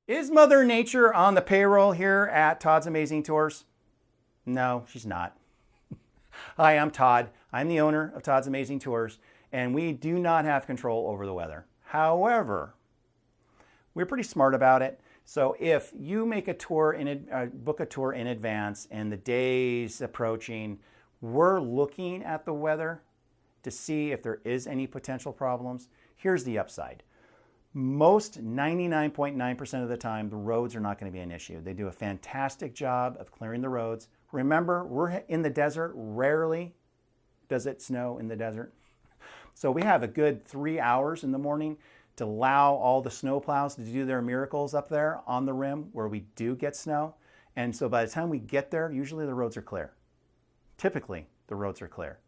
Is Mother Nature on the payroll here at Todd's Amazing Tours? No, she's not. Hi, I'm Todd. I'm the owner of Todd's Amazing Tours, and we do not have control over the weather. However, we're pretty smart about it. So if you make a tour book a tour in advance and the day's approaching, we're looking at the weather to see if there is any potential problems. Here's the upside. Most 99.9% of the time, the roads are not going to be an issue. They do a fantastic job of clearing the roads. Remember, we're in the desert. Rarely does it snow in the desert. So we have a good 3 hours in the morning to allow all the snow plows to do their miracles up there on the rim where we do get snow. And so by the time we get there, usually the roads are clear. Typically, the roads are clear.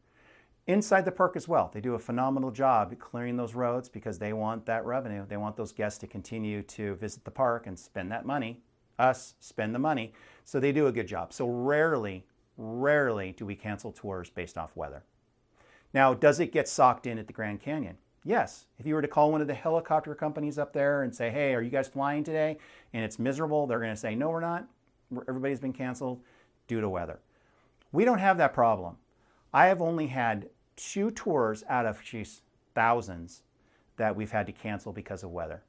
Inside the park as well, they do a phenomenal job clearing those roads because they want that revenue. They want those guests to continue to visit the park and spend that money. Us spend the money. So they do a good job. So rarely do we cancel tours based off weather. Now, does it get socked in at the Grand Canyon? Yes. If you were to call one of the helicopter companies up there and say, hey, are you guys flying today? And it's miserable, they're going to say, no, we're not. Everybody's been canceled due to weather. We don't have that problem. I have only had 2 tours out of thousands that we've had to cancel because of weather.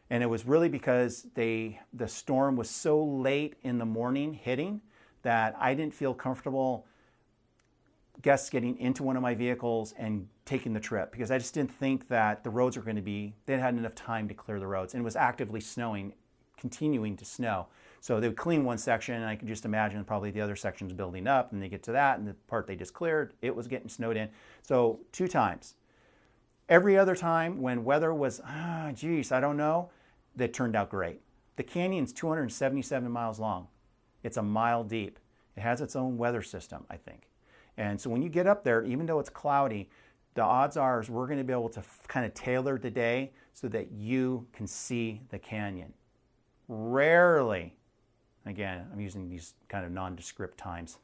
And it was really because the storm was so late in the morning hitting that I didn't feel comfortable guests getting into one of my vehicles and taking the trip because I just didn't think that the roads were going to be, they hadn't enough time to clear the roads. And it was actively snowing, continuing to snow. So they would clean one section and I could just imagine probably the other sections building up and they get to that and the part they just cleared, it was getting snowed in. So 2 times. Every other time when weather was, I don't know, that turned out great. The canyon's 277 miles long. It's a mile deep. It has its own weather system, I think. And so when you get up there, even though it's cloudy, the odds are is we're going to be able to kind of tailor the day so that you can see the canyon. Rarely, again, I'm using these kind of nondescript times.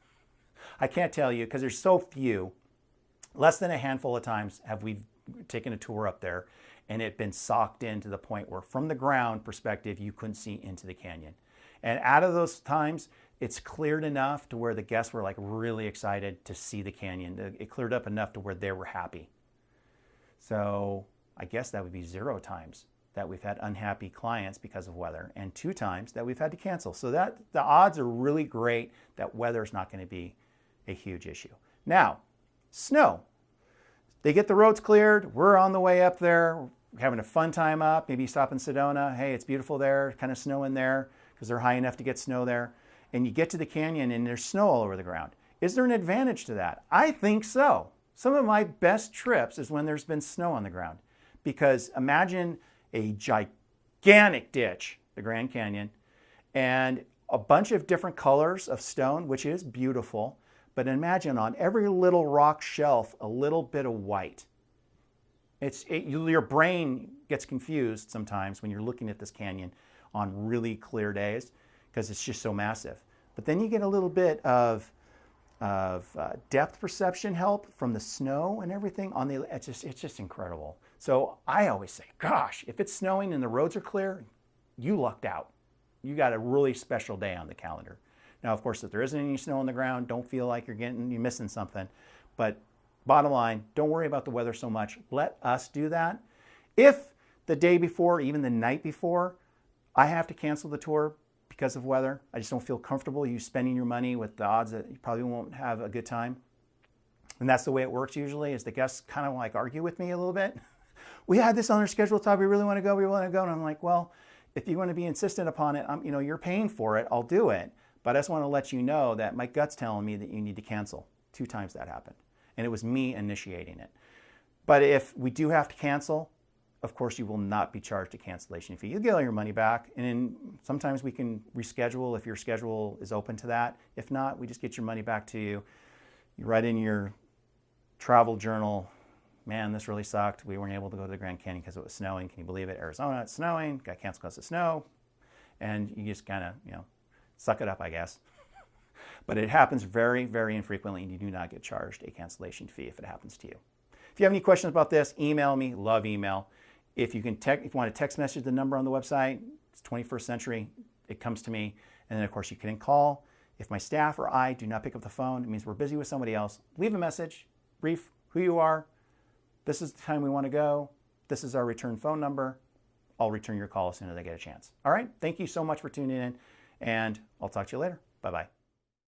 I can't tell you because there's so few. Less than a handful of times have we taken a tour up there and it been socked in to the point where from the ground perspective, you couldn't see into the canyon. And out of those times, it's cleared enough to where the guests were like really excited to see the canyon. It cleared up enough to where they were happy. So I guess that would be 0 times that we've had unhappy clients because of weather and 2 times that we've had to cancel. So that the odds are really great that weather is not going to be a huge issue. Now, snow. They get the roads cleared. We're on the way up there, having a fun time up. Maybe stop in Sedona. Hey, it's beautiful there, kind of snow in there because they're high enough to get snow there. And you get to the canyon and there's snow all over the ground. Is there an advantage to that? I think so. Some of my best trips is when there's been snow on the ground. Because imagine a gigantic ditch, the Grand Canyon, and a bunch of different colors of stone, which is beautiful. But imagine on every little rock shelf, a little bit of white. Your brain gets confused sometimes when you're looking at this canyon on really clear days because it's just so massive. But then you get a little bit of depth perception help from the snow and everything. It's just incredible. So I always say, gosh, if it's snowing and the roads are clear, you lucked out. You got a really special day on the calendar. Now, of course, if there isn't any snow on the ground, don't feel like you're missing something. But bottom line, don't worry about the weather so much. Let us do that. If the day before, even the night before, I have to cancel the tour because of weather, I just don't feel comfortable you spending your money with the odds that you probably won't have a good time. And that's the way it works usually, is the guests kind of like argue with me a little bit. We had this on our schedule, Todd, we really want to go. And I'm like, well, if you want to be insistent upon it, you're paying for it, I'll do it. But I just want to let you know that my gut's telling me that you need to cancel. 2 times that happened. And it was me initiating it. But if we do have to cancel, of course, you will not be charged a cancellation fee. You'll get all your money back. And then sometimes we can reschedule if your schedule is open to that. If not, we just get your money back to you. You write in your travel journal, man, this really sucked. We weren't able to go to the Grand Canyon because it was snowing. Can you believe it? Arizona, it's snowing. Got canceled because of snow. And you just kind of, suck it up, I guess. But it happens very, very infrequently, and you do not get charged a cancellation fee if it happens to you. If you have any questions about this, email me. Love email. If you want to text message the number on the website, It's 21st century. It comes to me. And then, of course, you can call. If my staff or I do not pick up the phone, it means we're busy with somebody else. Leave a message, brief who you are. This is the time we want to go. This is our return phone number. I'll return your call as soon as I get a chance. All right. Thank you so much for tuning in, and I'll talk to you later. Bye-bye.